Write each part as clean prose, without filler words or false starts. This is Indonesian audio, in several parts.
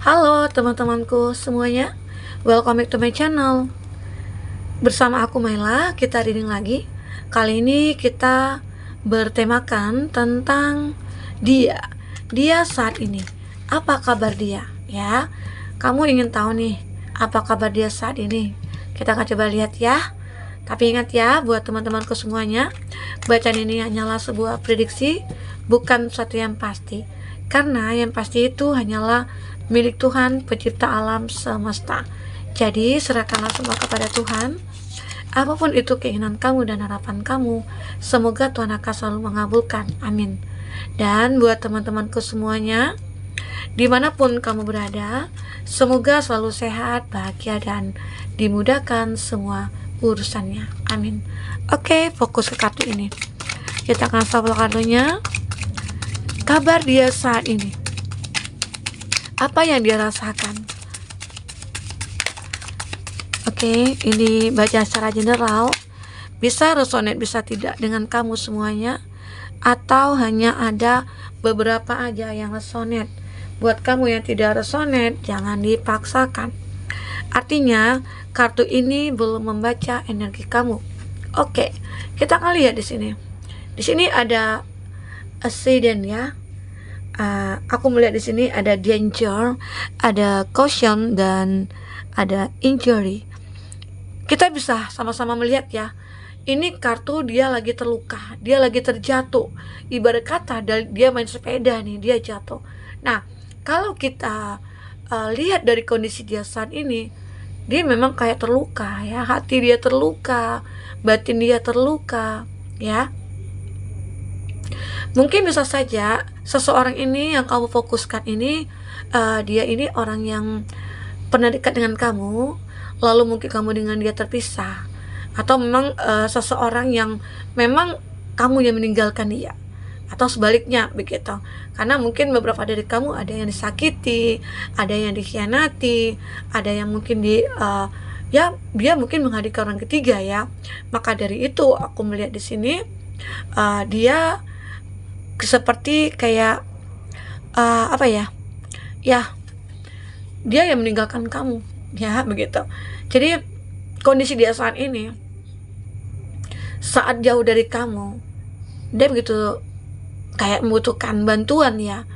Halo teman-temanku semuanya, welcome back to my channel. Bersama aku Maila, kita reading lagi. Kali ini kita bertemakan tentang dia saat ini. Apa kabar dia? Ya, kamu ingin tahu nih, apa kabar dia saat ini? Kita akan coba lihat ya. Tapi ingat ya, buat teman-temanku semuanya, bacaan ini hanyalah sebuah prediksi, bukan sesuatu yang pasti. Karena yang pasti itu hanyalah milik Tuhan, pencipta alam semesta. Jadi serahkanlah semua kepada Tuhan. Apapun itu keinginan kamu dan harapan kamu, semoga Tuhan akan selalu mengabulkan. Amin. Dan buat teman-temanku semuanya, dimanapun kamu berada, semoga selalu sehat, bahagia, dan dimudahkan semua urusannya. Amin. Oke, fokus ke kartu ini. Kita akan shuffle kartunya. Kabar dia saat ini. Apa yang dia rasakan? Oke, ini baca secara general. Bisa resonate, bisa tidak dengan kamu semuanya, atau hanya ada beberapa aja yang resonate. Buat kamu yang tidak resonate, jangan dipaksakan. Artinya, kartu ini belum membaca energi kamu. Oke, kita akan lihat di sini. Di sini ada accident ya. Aku melihat di sini ada danger, ada caution, dan ada injury. Kita bisa sama-sama melihat ya. Ini kartu dia lagi terluka, dia lagi terjatuh. Ibarat kata dia main sepeda nih, dia jatuh. Nah, kalau kita lihat dari kondisi dia saat ini, dia memang kayak terluka ya. Hati dia terluka, batin dia terluka ya. Mungkin bisa saja seseorang ini yang kamu fokuskan ini, dia ini orang yang pernah dekat dengan kamu, lalu mungkin kamu dengan dia terpisah, atau memang seseorang yang memang kamu yang meninggalkan dia, atau sebaliknya begitu. Karena mungkin beberapa dari kamu ada yang disakiti, ada yang dikhianati, ada yang mungkin ya dia mungkin menghadirkan orang ketiga ya. Maka dari itu aku melihat di sini dia seperti kayak apa ya dia yang meninggalkan kamu ya begitu. Jadi kondisi dia saat ini, saat jauh dari kamu, dia begitu kayak membutuhkan bantuan ya.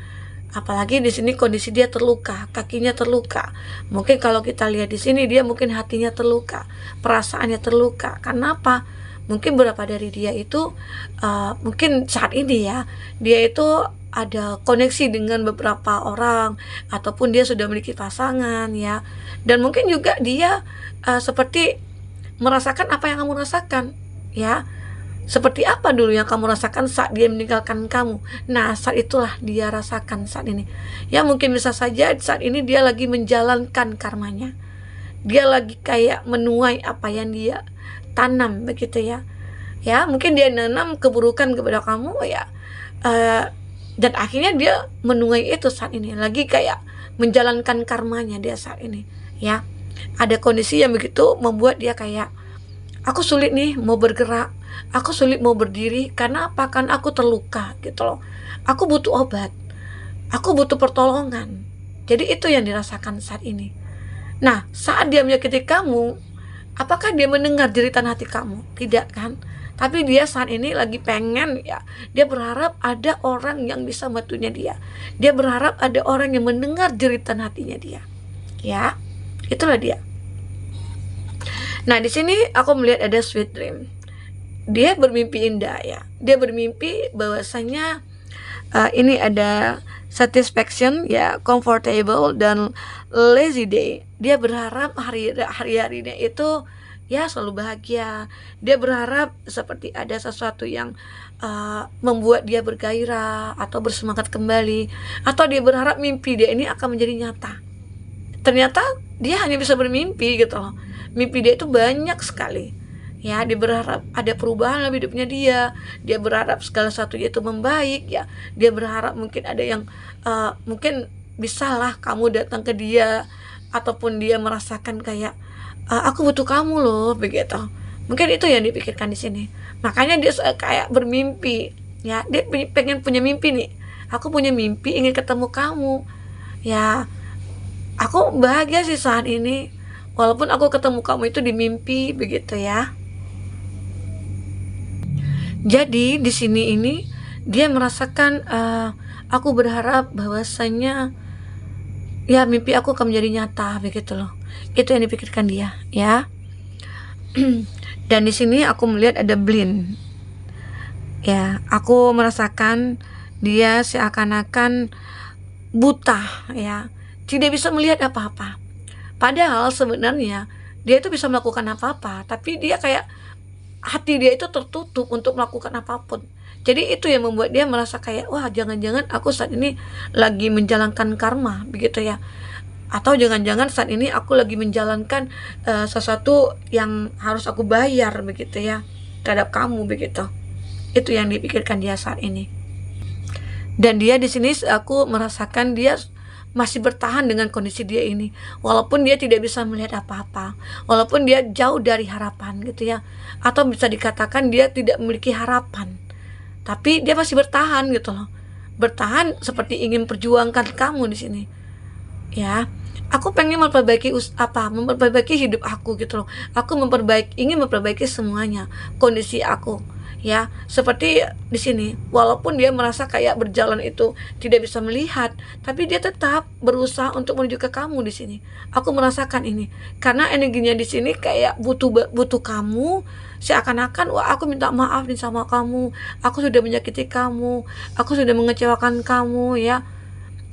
Apalagi di sini kondisi dia terluka, kakinya terluka. Mungkin kalau kita lihat di sini dia mungkin hatinya terluka, perasaannya terluka. Karena apa? Mungkin beberapa dari dia itu mungkin saat ini ya, dia itu ada koneksi dengan beberapa orang, ataupun dia sudah memiliki pasangan ya. Dan mungkin juga dia seperti merasakan apa yang kamu rasakan ya. Seperti apa dulu yang kamu rasakan saat dia meninggalkan kamu. Nah, saat itulah dia rasakan saat ini. Ya, mungkin bisa saja saat ini dia lagi menjalankan karmanya. Dia lagi kayak menuai apa yang dia tanam begitu ya. Ya, mungkin dia nanam keburukan kepada kamu ya. Dan akhirnya dia menuai itu saat ini. Lagi kayak menjalankan karmanya dia saat ini ya. Ada kondisi yang begitu membuat dia kayak, aku sulit nih mau bergerak, aku sulit mau berdiri. Karena apa? Kan aku terluka gitu loh. Aku butuh obat, aku butuh pertolongan. Jadi itu yang dirasakan saat ini. Nah, saat dia menyakiti kamu, apakah dia mendengar jeritan hati kamu? Tidak kan? Tapi dia saat ini lagi pengen ya, dia berharap ada orang yang bisa membantunya dia. Dia berharap ada orang yang mendengar jeritan hatinya dia. Ya, itulah dia. Nah, di sini aku melihat ada sweet dream. Dia bermimpi indah ya. Dia bermimpi bahwasanya ini ada satisfaction ya, comfortable, dan lazy day. Dia berharap hari-harinya itu ya selalu bahagia. Dia berharap seperti ada sesuatu yang membuat dia bergairah atau bersemangat kembali, atau dia berharap mimpi dia ini akan menjadi nyata. Ternyata dia hanya bisa bermimpi gitu loh. Mimpi dia itu banyak sekali ya. Dia berharap ada perubahan dalam hidupnya dia. Dia berharap segala sesuatunya itu membaik ya. Dia berharap mungkin ada yang mungkin bisalah kamu datang ke dia, ataupun dia merasakan kayak aku butuh kamu loh begitu. Mungkin itu yang dipikirkan di sini. Makanya dia kayak bermimpi ya. Dia pengen punya mimpi nih. Aku punya mimpi ingin ketemu kamu ya. Aku bahagia sih saat ini, walaupun aku ketemu kamu itu di mimpi begitu ya. Jadi di sini ini dia merasakan, aku berharap bahwasanya ya mimpi aku akan menjadi nyata begitu loh. Itu yang dipikirkan dia ya. Dan di sini aku melihat ada blind. Ya, aku merasakan dia seakan-akan buta ya, tidak bisa melihat apa-apa. Padahal sebenarnya dia itu bisa melakukan apa-apa, tapi dia kayak hati dia itu tertutup untuk melakukan apapun. Jadi itu yang membuat dia merasa kayak, wah jangan-jangan aku saat ini lagi menjalankan karma begitu ya, atau jangan-jangan saat ini aku lagi menjalankan sesuatu yang harus aku bayar begitu ya terhadap kamu begitu. Itu yang dipikirkan dia saat ini. Dan dia di sini aku merasakan dia masih bertahan dengan kondisi dia ini, walaupun dia tidak bisa melihat apa-apa, walaupun dia jauh dari harapan gitu ya, atau bisa dikatakan dia tidak memiliki harapan, tapi dia masih bertahan gitu loh, bertahan seperti ingin perjuangkan kamu di sini ya. Aku pengen memperbaiki hidup aku gitu loh. Aku ingin memperbaiki semuanya, kondisi aku ya. Seperti di sini, walaupun dia merasa kayak berjalan itu tidak bisa melihat, tapi dia tetap berusaha untuk menuju ke kamu di sini. Aku merasakan ini karena energinya di sini kayak butuh kamu, seakan-akan wah aku minta maaf nih sama kamu, aku sudah menyakiti kamu, aku sudah mengecewakan kamu ya.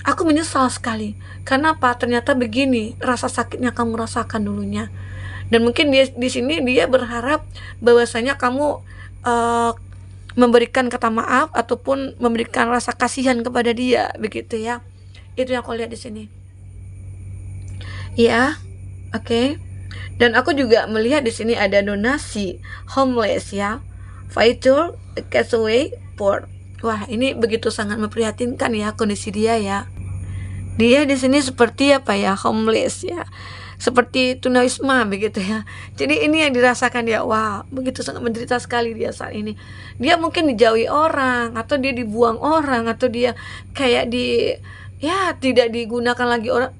Aku menyesal sekali. Karena apa? Ternyata begini rasa sakitnya kamu rasakan dulunya. Dan mungkin dia di sini dia berharap bahwasanya kamu memberikan kata maaf ataupun memberikan rasa kasihan kepada dia begitu ya. Itu yang aku lihat di sini. Ya, oke. Dan aku juga melihat di sini ada donasi homeless ya. Fighter Castaway Port. Wah, ini begitu sangat memprihatinkan ya kondisi dia ya. Dia di sini seperti apa ya, homeless ya, seperti tunawisma begitu ya. Jadi ini yang dirasakan dia, wah begitu sangat menderita sekali dia saat ini. Dia mungkin dijauhi orang, atau dia dibuang orang, atau dia kayak ya tidak digunakan lagi orang,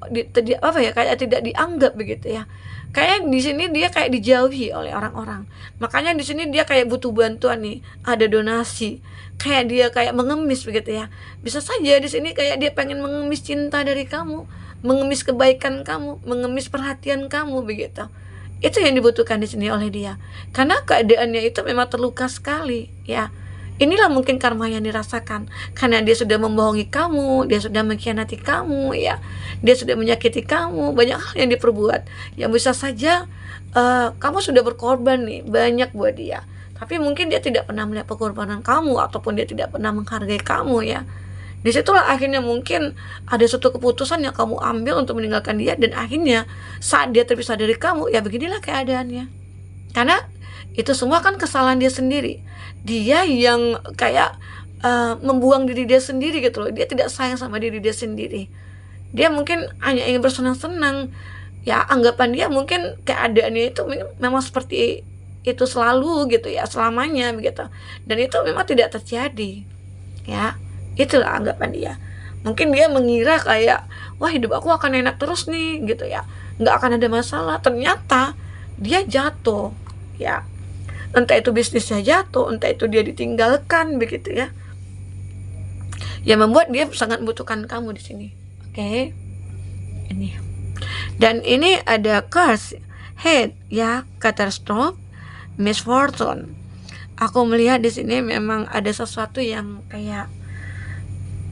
kayak tidak dianggap begitu ya. Kayak di sini dia kayak dijauhi oleh orang-orang. Makanya di sini dia kayak butuh bantuan nih, ada donasi. Kayak dia kayak mengemis begitu ya. Bisa saja di sini kayak dia pengen mengemis cinta dari kamu, mengemis kebaikan kamu, mengemis perhatian kamu begitu. Itu yang dibutuhkan di sini oleh dia. Karena keadaannya itu memang terluka sekali ya. Inilah mungkin karma yang dirasakan karena dia sudah membohongi kamu, dia sudah mengkhianati kamu ya, dia sudah menyakiti kamu, banyak hal yang diperbuat yang bisa saja kamu sudah berkorban nih banyak buat dia, tapi mungkin dia tidak pernah melihat pengorbanan kamu ataupun dia tidak pernah menghargai kamu ya. Disitulah akhirnya mungkin ada suatu keputusan yang kamu ambil untuk meninggalkan dia, dan akhirnya saat dia terpisah dari kamu ya beginilah keadaannya. Karena itu semua kan kesalahan dia sendiri. Dia yang kayak membuang diri dia sendiri gitu loh. Dia tidak sayang sama diri dia sendiri. Dia mungkin hanya ingin bersenang-senang. Ya anggapan dia mungkin keadaannya itu memang seperti itu selalu gitu ya, selamanya begitu. Dan itu memang tidak terjadi. Ya, itulah anggapan dia. Mungkin dia mengira kayak, wah hidup aku akan enak terus nih gitu ya, nggak akan ada masalah. Ternyata dia jatuh ya, entah itu bisnisnya jatuh, entah itu dia ditinggalkan begitu ya, yang membuat dia sangat membutuhkan kamu di sini. Oke. Ini. Dan ini ada curse, hate ya, catastrophe, misfortune. Aku melihat di sini memang ada sesuatu yang kayak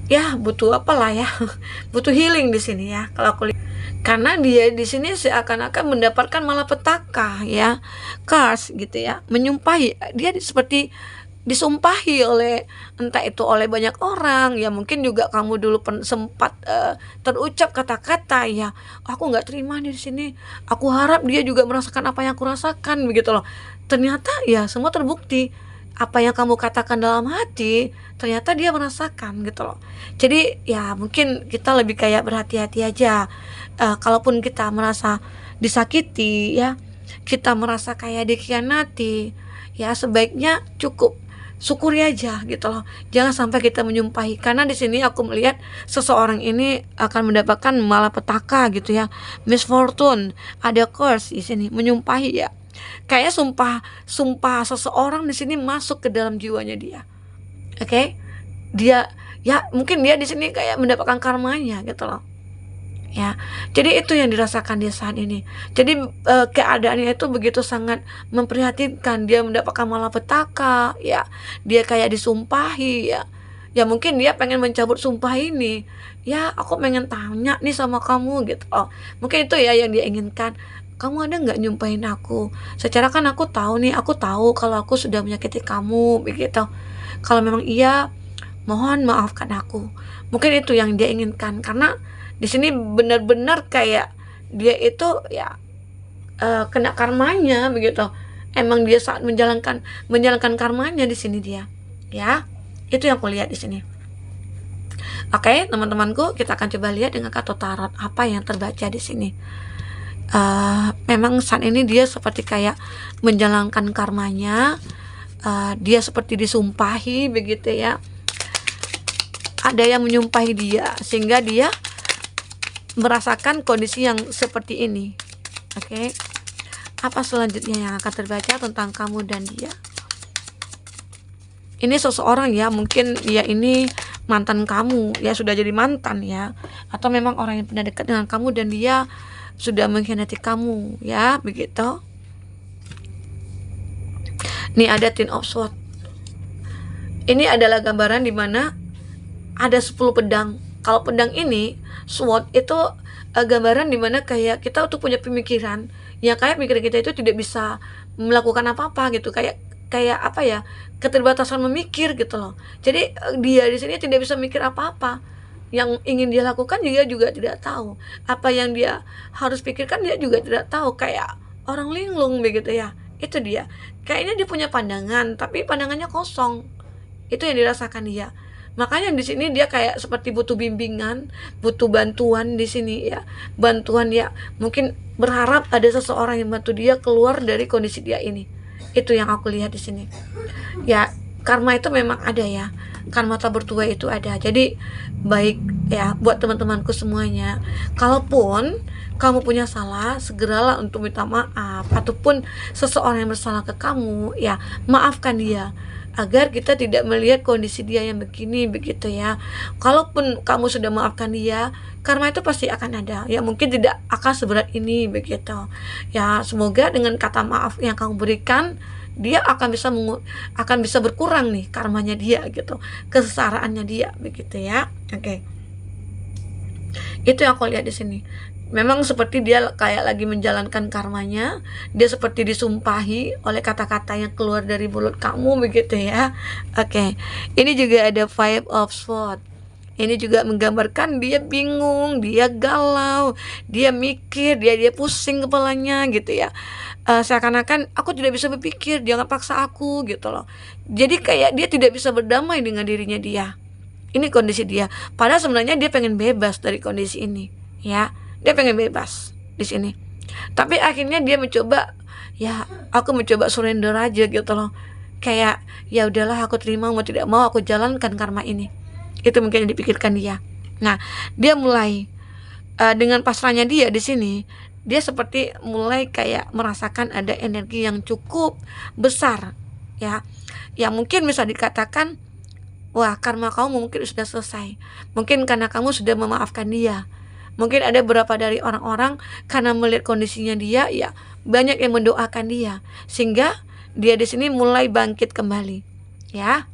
ya butuh apalah ya, butuh healing di sini ya kalau aku lihat. Karena dia di sini seakan-akan mendapatkan malapetaka ya, curse gitu ya, menyumpahi. Dia seperti disumpahi oleh entah itu oleh banyak orang ya, mungkin juga kamu dulu sempat terucap kata-kata ya, aku nggak terima di sini, aku harap dia juga merasakan apa yang aku rasakan begitu loh. Ternyata ya semua terbukti, apa yang kamu katakan dalam hati ternyata dia merasakan gitu loh. Jadi ya mungkin kita lebih kayak berhati-hati aja. Kalaupun kita merasa disakiti ya, kita merasa kayak dikhianati ya, sebaiknya cukup syukuri aja gitu loh. Jangan sampai kita menyumpahi, karena di sini aku melihat seseorang ini akan mendapatkan malapetaka gitu ya, misfortune, ada curse di sini, menyumpahi ya. Kayak sumpah seseorang di sini masuk ke dalam jiwanya dia. Oke? Dia ya mungkin dia di sini kayak mendapatkan karmanya gitu loh. Ya, jadi itu yang dirasakan dia saat ini. Jadi keadaannya itu begitu sangat memprihatinkan. Dia mendapatkan malapetaka, ya. Dia kayak disumpahi, ya. Ya mungkin dia pengen mencabut sumpah ini. Ya, aku pengen tanya nih sama kamu gitu. Oh, mungkin itu ya yang dia inginkan. Kamu ada nggak nyumpahin aku? Secara kan aku tahu nih, aku tahu kalau aku sudah menyakiti kamu, begitu. Kalau memang iya, mohon maafkan aku. Mungkin itu yang dia inginkan, karena di sini benar-benar kayak dia itu ya kena karmanya begitu. Emang dia saat menjalankan karmanya di sini dia. Ya, itu yang aku lihat di sini. Oke, teman-temanku, kita akan coba lihat dengan kartu tarot apa yang terbaca di sini. Memang saat ini dia seperti kayak menjalankan karmanya. Dia seperti disumpahi begitu ya. Ada yang menyumpahi dia sehingga dia merasakan kondisi yang seperti ini. Oke. Apa selanjutnya yang akan terbaca tentang kamu dan dia? Ini seseorang ya, mungkin dia ini mantan kamu, ya sudah jadi mantan ya, atau memang orang yang pernah dekat dengan kamu dan dia sudah mengkhianati kamu ya, begitu. Nih ada Ten of Swords. Ini adalah gambaran di mana ada 10 pedang. Kalau pedang ini, sword itu gambaran dimana kayak kita tuh punya pemikiran, ya kayak pikiran kita itu tidak bisa melakukan apa-apa gitu, kayak apa ya, keterbatasan memikir gitu loh. Jadi dia di sini tidak bisa mikir apa-apa. Yang ingin dia lakukan juga tidak tahu. Apa yang dia harus pikirkan dia juga tidak tahu, kayak orang linglung begitu ya. Itu dia. Kayaknya dia punya pandangan, tapi pandangannya kosong. Itu yang dirasakan dia. Makanya di sini dia kayak seperti butuh bimbingan, butuh bantuan di sini ya. Bantuan ya, mungkin berharap ada seseorang yang bantu dia keluar dari kondisi dia ini. Itu yang aku lihat di sini. Ya, karma itu memang ada ya. Karma tak bertuai itu ada. Jadi baik ya buat teman-temanku semuanya. Kalaupun kamu punya salah, segeralah untuk minta maaf, ataupun seseorang yang bersalah ke kamu, ya maafkan dia, agar kita tidak melihat kondisi dia yang begini begitu ya. Kalaupun kamu sudah maafkan dia, karma itu pasti akan ada. Ya mungkin tidak akan seberat ini begitu. Ya semoga dengan kata maaf yang kamu berikan, dia akan bisa berkurang nih karmanya dia gitu, kesesaraannya dia begitu ya. Oke. Itu yang aku lihat di sini. Memang seperti dia kayak lagi menjalankan karmanya. Dia seperti disumpahi oleh kata-kata yang keluar dari mulut kamu begitu ya. Oke. Ini juga ada Five of Swords. Ini juga menggambarkan dia bingung, dia galau, dia mikir, dia pusing kepalanya gitu ya. Seakan-akan aku tidak bisa berpikir, jangan paksa aku gitu loh. Jadi kayak dia tidak bisa berdamai dengan dirinya dia. Ini kondisi dia. Padahal sebenarnya dia pengen bebas dari kondisi ini ya. Dia pengen bebas di sini. Tapi akhirnya dia mencoba, ya aku mencoba surrender aja gitu loh. Kayak ya udahlah, aku terima, mau tidak mau aku jalankan karma ini. Itu mungkin yang dipikirkan dia. Nah, dia mulai dengan pasrahnya dia di sini, dia seperti mulai kayak merasakan ada energi yang cukup besar ya. Ya mungkin bisa dikatakan, wah karma kamu mungkin sudah selesai. Mungkin karena kamu sudah memaafkan dia. Mungkin ada beberapa dari orang-orang karena melihat kondisinya dia, ya banyak yang mendoakan dia, sehingga dia di sini mulai bangkit kembali, ya.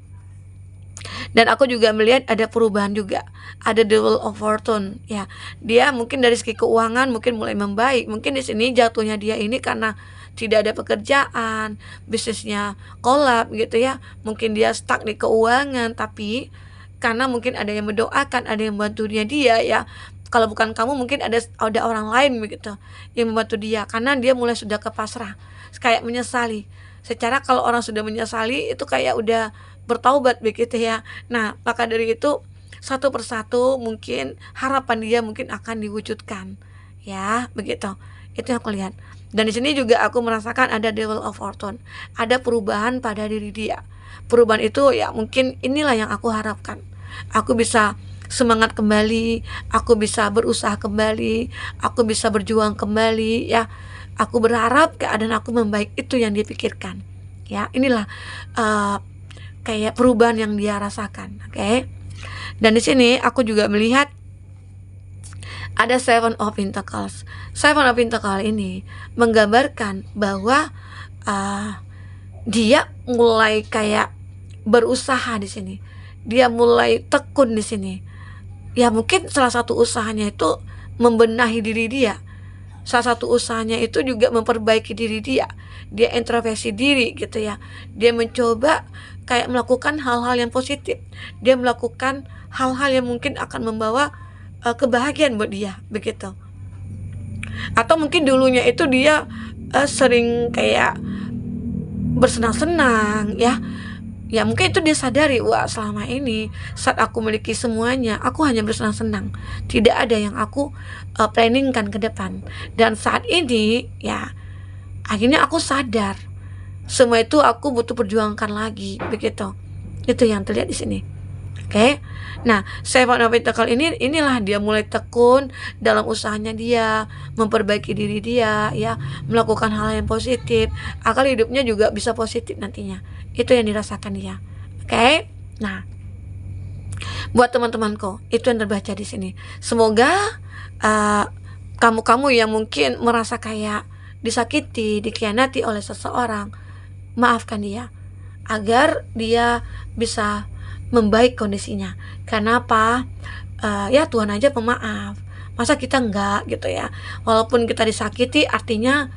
Dan aku juga melihat ada perubahan juga, ada the Wheel of Fortune, ya. Dia mungkin dari segi keuangan mungkin mulai membaik. Mungkin di sini jatuhnya dia ini karena tidak ada pekerjaan, bisnisnya kolap gitu ya. Mungkin dia stuck di keuangan, tapi karena mungkin ada yang mendoakan, ada yang membantu dia ya. Kalau bukan kamu mungkin ada orang lain begitu yang membantu dia, karena dia mulai sudah kepasrah, kayak menyesali. Secara kalau orang sudah menyesali itu kayak udah bertaubat begitu ya. Nah maka dari itu satu persatu mungkin harapan dia mungkin akan diwujudkan ya, begitu. Itu yang aku lihat. Dan di sini juga aku merasakan ada devil of fortune, ada perubahan pada diri dia. Perubahan itu ya mungkin inilah yang aku harapkan. Aku bisa semangat kembali, aku bisa berusaha kembali, aku bisa berjuang kembali, ya. Aku berharap keadaan aku membaik, itu yang dia pikirkan. Ya, inilah kayak perubahan yang dia rasakan, oke? Dan di sini aku juga melihat ada Seven of Pentacles. Seven of Pentacles ini menggambarkan bahwa dia mulai kayak berusaha di sini. Dia mulai tekun di sini. Ya mungkin salah satu usahanya itu membenahi diri dia. Salah satu usahanya itu juga memperbaiki diri dia. Dia introspeksi diri gitu ya. Dia mencoba kayak melakukan hal-hal yang positif. Dia melakukan hal-hal yang mungkin akan membawa kebahagiaan buat dia, begitu. Atau mungkin dulunya itu dia sering kayak bersenang-senang, ya. Ya mungkin itu dia sadari, wah selama ini saat aku memiliki semuanya, aku hanya bersenang-senang, tidak ada yang aku planningkan ke depan. Dan saat ini ya akhirnya aku sadar semua itu aku butuh perjuangkan lagi, begitu. Itu yang terlihat di sini. Oke. Nah, Seven of Pentacles inilah dia mulai tekun dalam usahanya dia, memperbaiki diri dia, ya, melakukan hal yang positif, agar hidupnya juga bisa positif nantinya. Itu yang dirasakan dia. Oke. Nah, buat teman-temanku, itu yang terbaca di sini. Semoga kamu-kamu yang mungkin merasa kayak disakiti, dikhianati oleh seseorang, maafkan dia agar dia bisa membaik kondisinya. Karena apa? Ya Tuhan aja pemaaf. Masa kita enggak gitu ya. Walaupun kita disakiti, artinya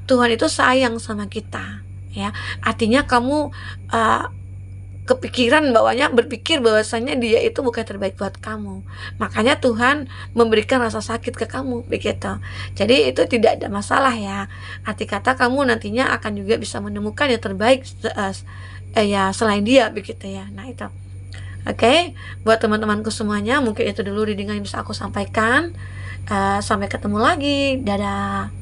Tuhan itu sayang sama kita, ya. Artinya kamu kepikiran berpikir bahwasanya dia itu bukan terbaik buat kamu. Makanya Tuhan memberikan rasa sakit ke kamu, begitu. Jadi itu tidak ada masalah ya. Arti kata kamu nantinya akan juga bisa menemukan yang terbaik ya selain dia, begitu ya. Nah, itu. Oke, buat teman-temanku semuanya, mungkin itu dulu reading yang bisa aku sampaikan. Sampai ketemu lagi. Dadah.